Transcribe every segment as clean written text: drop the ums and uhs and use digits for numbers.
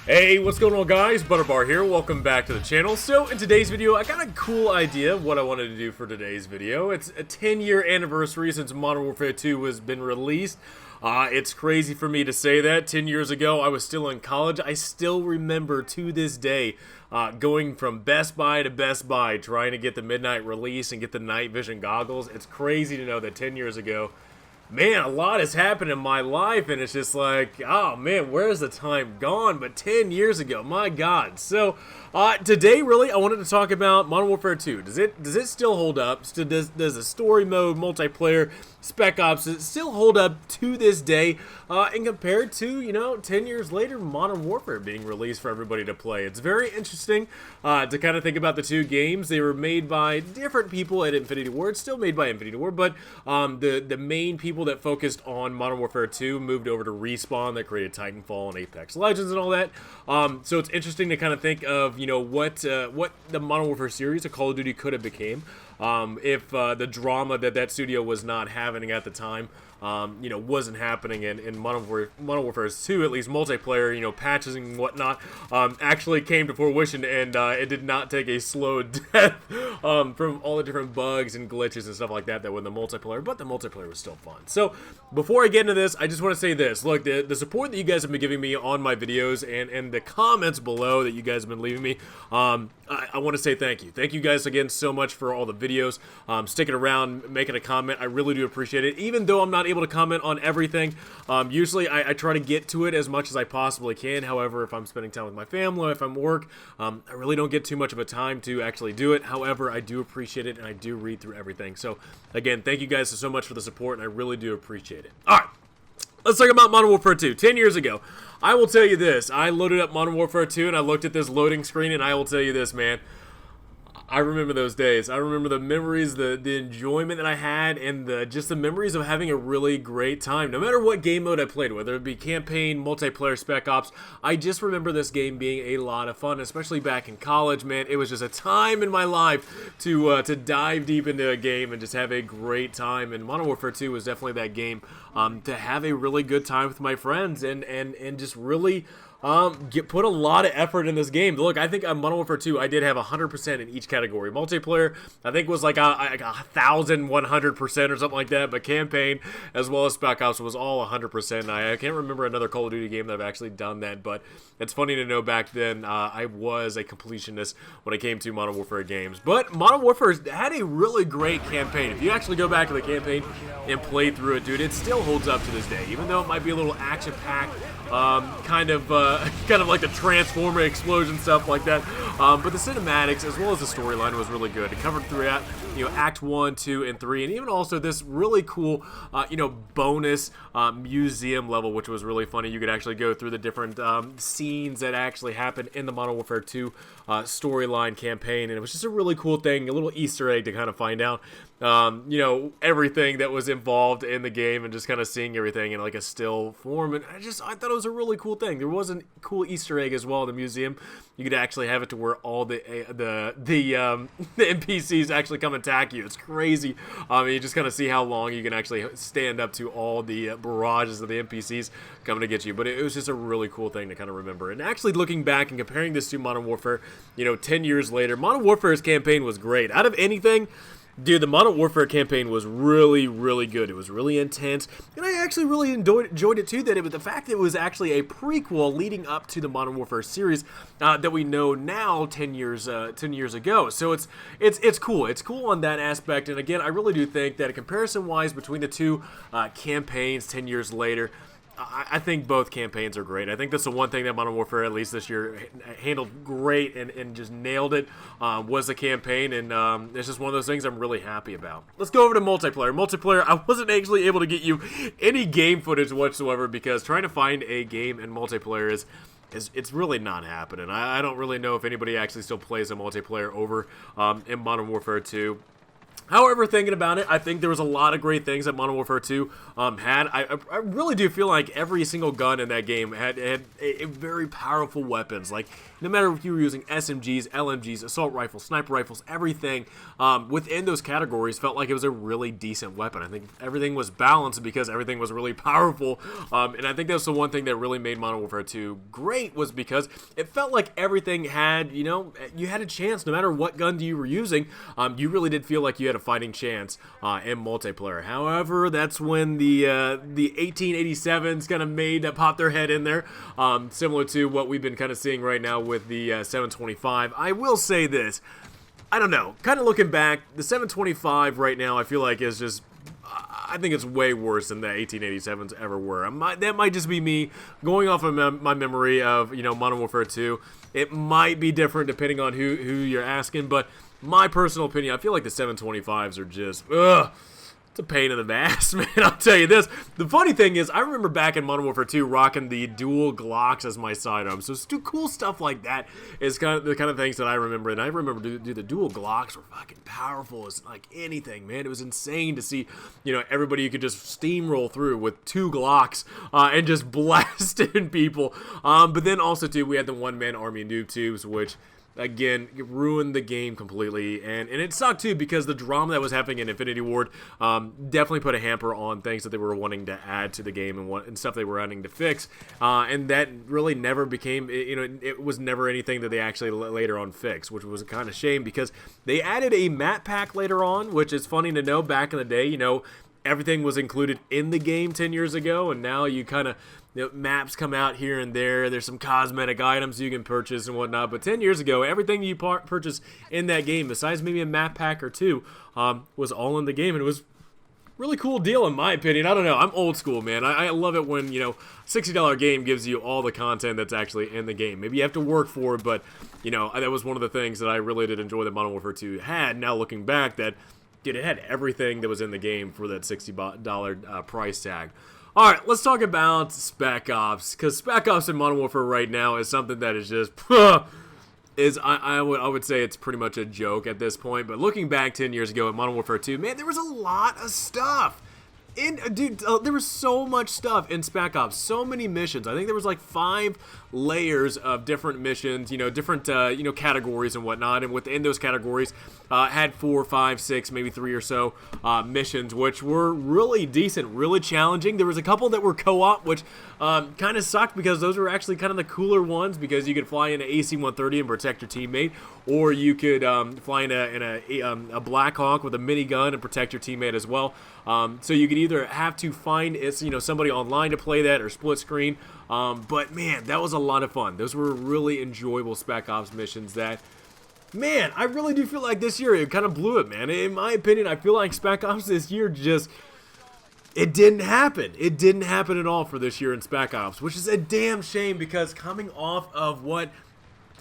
Hey, what's going on guys? Butterbar here, welcome back to the channel. So in today's video, I got a cool idea of what I wanted to do for today's video. It's a 10-year anniversary since Modern Warfare 2 has been released. It's crazy for me to say that. 10 years ago, I was still in college. I still remember to this day going from Best Buy to Best Buy trying to get the midnight release and get the night vision goggles. It's crazy to know that 10 years ago, man, a lot has happened in my life, and it's just like, oh man, where's the time gone? But 10 years ago, my God. So today, really, I wanted to talk about Modern Warfare 2. Does it still hold up? Does the story mode, multiplayer, Spec Ops, does it still hold up to this day? And compared to, 10 years later, Modern Warfare being released for everybody to play. It's very interesting to kind of think about the two games. They were made by different people at Infinity Ward, still made by Infinity Ward, but the main people that focused on Modern Warfare 2 moved over to Respawn that created Titanfall and Apex Legends and all that. So it's interesting to kind of think of, what the Modern Warfare series of Call of Duty could have became if the drama that studio was not having at the time, wasn't happening in Modern Warfare 2, at least multiplayer, patches and whatnot, actually came to fruition, and it did not take a slow death from all the different bugs and glitches and stuff like that were in the multiplayer, but the multiplayer was still fun. So before I get into this, I just want to say this. Look, the support that you guys have been giving me on my videos and the comments below that you guys have been leaving me, I want to say thank you. Thank you guys again so much for all the videos, sticking around, making a comment. I really do appreciate it. Even though I'm not able to comment on everything, usually I try to get to it as much as I possibly can. However, if I'm spending time with my family, if I'm at work, I really don't get too much of a time to actually do it. However, I do appreciate it, and I do read through everything. So again, thank you guys so much for the support, and I really do appreciate it. All right. Let's talk about Modern Warfare 2. 10 years ago, I will tell you this. I loaded up Modern Warfare 2 and I looked at this loading screen, and I will tell you this, man. I remember those days. I remember the memories, the enjoyment that I had, and just the memories of having a really great time. No matter what game mode I played, whether it be campaign, multiplayer, Spec Ops, I just remember this game being a lot of fun, especially back in college, man. It was just a time in my life to dive deep into a game and just have a great time, and Modern Warfare 2 was definitely that game to have a really good time with my friends and just really put a lot of effort in this game. Look, I think on Modern Warfare 2, I did have 100% in each category. Multiplayer, I think was like a 1,100% or something like that, but campaign as well as Spec Ops was all 100%. I can't remember another Call of Duty game that I've actually done that, but it's funny to know back then I was a completionist when it came to Modern Warfare games. But Modern Warfare had a really great campaign. If you actually go back to the campaign and play through it, dude, it still holds up to this day, even though it might be a little action-packed, kind of like the Transformer explosion stuff like that, but the cinematics as well as the storyline was really good. It covered throughout, Act 1, 2, and 3, and even also this really cool, bonus museum level, which was really funny. You could actually go through the different scenes that actually happened in the Modern Warfare 2 storyline campaign, and it was just a really cool thing, a little Easter egg to kind of find out, everything that was involved in the game, and just kind of seeing everything in like a still form. And I thought it was a really cool thing. There was a cool Easter egg as well in the museum. You could actually have it to where all the NPCs actually come attack you. It's crazy. You just kind of see how long you can actually stand up to all the barrages of the NPCs coming to get you. But it was just a really cool thing to kind of remember. And actually looking back and comparing this to Modern Warfare, 10 years later, Modern Warfare's campaign was great. Out of anything, dude, the Modern Warfare campaign was really, really good. It was really intense, and I actually really enjoyed it too. But the fact that it was actually a prequel leading up to the Modern Warfare series that we know now 10 years ago. So it's cool. It's cool on that aspect. And again, I really do think that comparison-wise between the two campaigns 10 years later, I think both campaigns are great. I think that's the one thing that Modern Warfare, at least this year, handled great and just nailed it, was the campaign, and it's just one of those things I'm really happy about. Let's go over to multiplayer. Multiplayer, I wasn't actually able to get you any game footage whatsoever because trying to find a game in multiplayer it's really not happening. I don't really know if anybody actually still plays a multiplayer over in Modern Warfare 2. However, thinking about it, I think there was a lot of great things that Modern Warfare 2 had. I really do feel like every single gun in that game had a very powerful weapons. Like, no matter if you were using SMGs, LMGs, assault rifles, sniper rifles, everything within those categories felt like it was a really decent weapon. I think everything was balanced because everything was really powerful, and I think that's the one thing that really made Modern Warfare 2 great, was because it felt like everything had, you know, you had a chance no matter what gun you were using. You really did feel like you had a fighting chance in multiplayer. However, that's when the 1887s kind of popped their head in there, similar to what we've been kind of seeing right now with the 725. I will say this, I don't know, kind of looking back, the 725 right now I feel like is just, I think it's way worse than the 1887s ever were. That might just be me going off of my memory of, you know, Modern Warfare 2. It might be different depending on who you're asking, but my personal opinion, I feel like the 725s are just, it's a pain in the ass, man. I'll tell you this. The funny thing is, I remember back in Modern Warfare 2 rocking the dual Glocks as my sidearm. So cool stuff like that is kind of the kind of things that I remember. And I remember the dual Glocks were fucking powerful as like anything, man. It was insane to see, you know, everybody you could just steamroll through with 2 Glocks and just blasting people. But then also too, we had the one-man army noob tubes, which again, it ruined the game completely, and it sucked too because the drama that was happening in Infinity Ward definitely put a hamper on things that they were wanting to add to the game and stuff they were wanting to fix, and that really never became, you know, it was never anything that they actually later on fixed, which was a kind of shame because they added a map pack later on, which is funny to know. Back in the day, you know, everything was included in the game 10 years ago, and now you kind of, you know, maps come out here and there. There's some cosmetic items you can purchase and whatnot. But 10 years ago, everything you purchased in that game, besides maybe a map pack or two, was all in the game. And it was a really cool deal, in my opinion. I don't know. I'm old school, man. I love it when, you know, $60 game gives you all the content that's actually in the game. Maybe you have to work for it, but, you know, that was one of the things that I really did enjoy that Modern Warfare 2 had. Now looking back, that, dude, it had everything that was in the game for that $60 price tag. Alright, let's talk about Spec Ops, because Spec Ops in Modern Warfare right now is something that is just, I would say it's pretty much a joke at this point, but looking back 10 years ago at Modern Warfare 2, man, there was a lot of stuff. Dude, there was so much stuff in Spec Ops, so many missions. I think there was like 5 layers of different missions, you know, different, you know, categories and whatnot, and within those categories had 4, 5, 6, maybe 3 or so missions, which were really decent, really challenging. There was a couple that were co-op, which kind of sucked because those were actually kind of the cooler ones, because you could fly in an AC-130 and protect your teammate, or you could fly in a Black Hawk with a minigun and protect your teammate as well. So you could either have to find, you know, somebody online to play that, or split screen. But man, that was a lot of fun. Those were really enjoyable Spec Ops missions that, man, I really do feel like this year it kind of blew it, man. In my opinion, I feel like Spec Ops this year just, it didn't happen. It didn't happen at all for this year in Spec Ops, which is a damn shame, because coming off of what,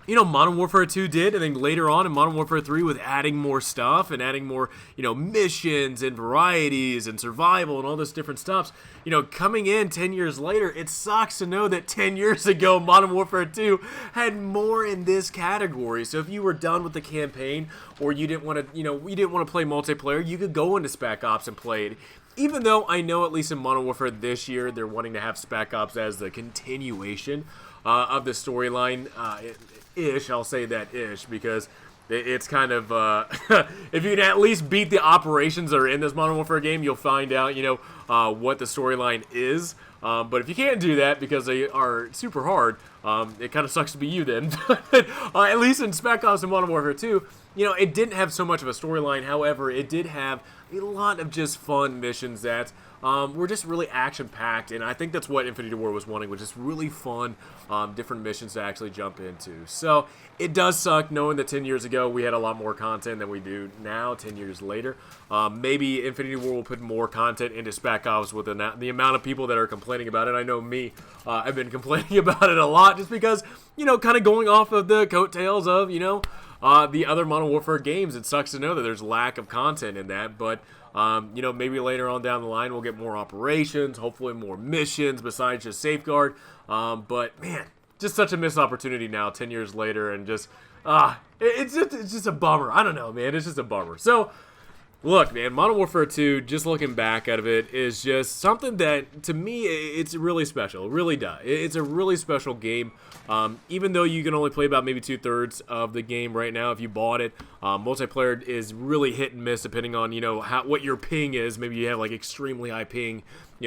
you know, Modern Warfare 2 did, and then later on in Modern Warfare 3 with adding more stuff and adding more, you know, missions and varieties and survival and all this different stuff, you know, coming in 10 years later, it sucks to know that 10 years ago Modern Warfare 2 had more in this category. So if you were done with the campaign, or you didn't want to, you know, you didn't want to play multiplayer, you could go into Spec Ops and play it. Even though I know at least in Modern Warfare this year, they're wanting to have Spec Ops as the continuation of the storyline, ish, I'll say that ish, because it's kind of, if you can at least beat the operations that are in this Modern Warfare game, you'll find out, you know, what the storyline is. But if you can't do that because they are super hard, it kind of sucks to be you then. But at least in Spec Ops and Modern Warfare 2, you know, it didn't have so much of a storyline. However, it did have a lot of just fun missions that were just really action-packed, and I think that's what Infinity Ward was wanting, which is really fun, different missions to actually jump into. So it does suck knowing that 10 years ago we had a lot more content than we do now, 10 years later. Maybe Infinity Ward will put more content into Spec Ops with the amount of people that are complaining about it. I know me, I've been complaining about it a lot just because, you know, kind of going off of the coattails of, you know, the other Modern Warfare games. It sucks to know that there's lack of content in that, but you know, maybe later on down the line we'll get more operations, hopefully more missions besides just Safeguard. But man, just such a missed opportunity now, 10 years later, and just it's just a bummer. I don't know, man. It's just a bummer. So Look, man, Modern Warfare 2, just looking back at it, is just something that, to me, it's really special. It really does. It's a really special game. Even though you can only play about maybe 2/3 of the game right now if you bought it, multiplayer is really hit and miss depending on, what your ping is. Maybe you have, like, extremely high ping,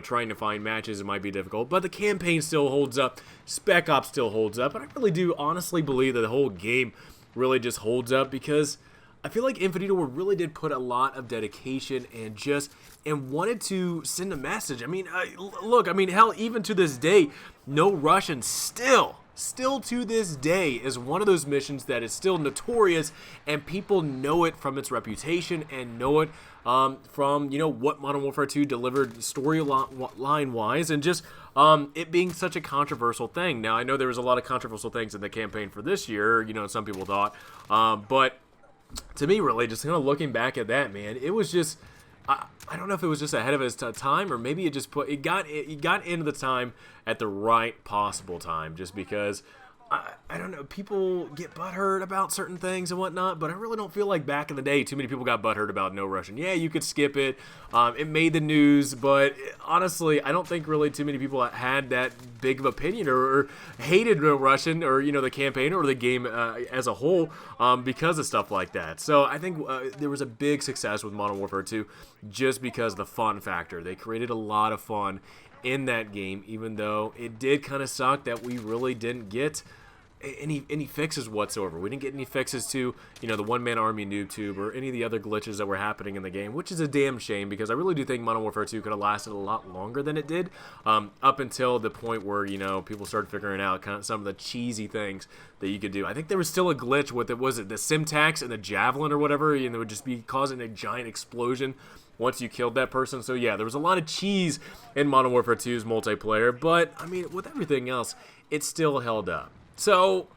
trying to find matches, it might be difficult. But the campaign still holds up. Spec Ops still holds up. And I really do honestly believe that the whole game really just holds up because I feel like Infinito really did put a lot of dedication and wanted to send a message. I mean, look, I mean, hell, even to this day, No Russian still to this day is one of those missions that is still notorious, and people know it from its reputation and know it from, what Modern Warfare 2 delivered storyline-wise, and just it being such a controversial thing. Now, I know there was a lot of controversial things in the campaign for this year, some people thought, but to me, really, just kind of looking back at that, man, it was just, I don't know if it was just ahead of its time, or maybe it got into the time at the right possible time, just because, I don't know, people get butthurt about certain things and whatnot, but I really don't feel like back in the day too many people got butthurt about No Russian. Yeah, you could skip it. It made the news, but honestly, I don't think really too many people had that big of opinion or hated No Russian or, the campaign or the game as a whole because of stuff like that. So I think there was a big success with Modern Warfare 2 just because of the fun factor. They created a lot of fun in that game, even though it did kind of suck that we really didn't get any fixes whatsoever. We didn't get any fixes to, the one-man army noob tube or any of the other glitches that were happening in the game, which is a damn shame because I really do think Modern Warfare 2 could have lasted a lot longer than it did, up until the point where, people started figuring out kind of some of the cheesy things that you could do. I think there was still a glitch with it, was it the Simtax and the Javelin or whatever, and it would just be causing a giant explosion once you killed that person. So yeah, there was a lot of cheese in Modern Warfare 2's multiplayer, but I mean, with everything else, it still held up. So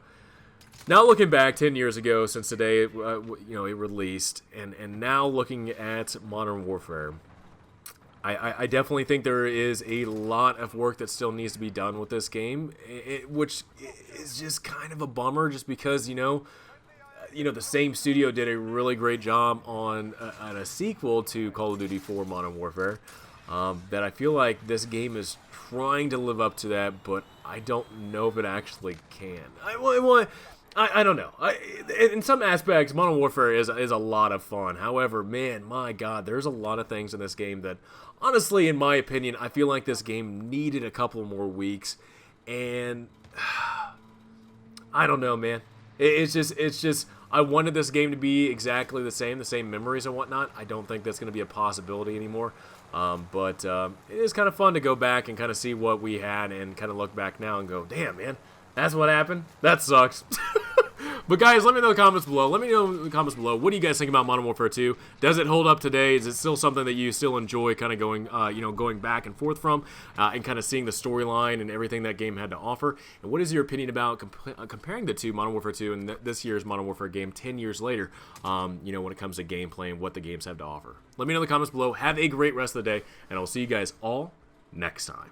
now looking back 10 years ago since the day it released, and now looking at Modern Warfare, I definitely think there is a lot of work that still needs to be done with this game, which is just kind of a bummer, just because the same studio did a really great job on a sequel to Call of Duty 4 Modern Warfare, that I feel like this game is trying to live up to that, but I don't know if it actually can. I don't know. In some aspects, Modern Warfare is a lot of fun. However, man, my God, there's a lot of things in this game that, honestly, in my opinion, I feel like this game needed a couple more weeks, and I don't know, man. It's just, I wanted this game to be exactly the same memories and whatnot. I don't think that's going to be a possibility anymore. But it is kind of fun to go back and kind of see what we had and kind of look back now and go, damn, man, that's what happened? That sucks. But guys, let me know in the comments below. What do you guys think about Modern Warfare 2? Does it hold up today? Is it still something that you still enjoy kind of going, going back and forth from and kind of seeing the storyline and everything that game had to offer? And what is your opinion about comparing the two, Modern Warfare 2 and this year's Modern Warfare game 10 years later, when it comes to gameplay and what the games have to offer? Let me know in the comments below. Have a great rest of the day, and I'll see you guys all next time.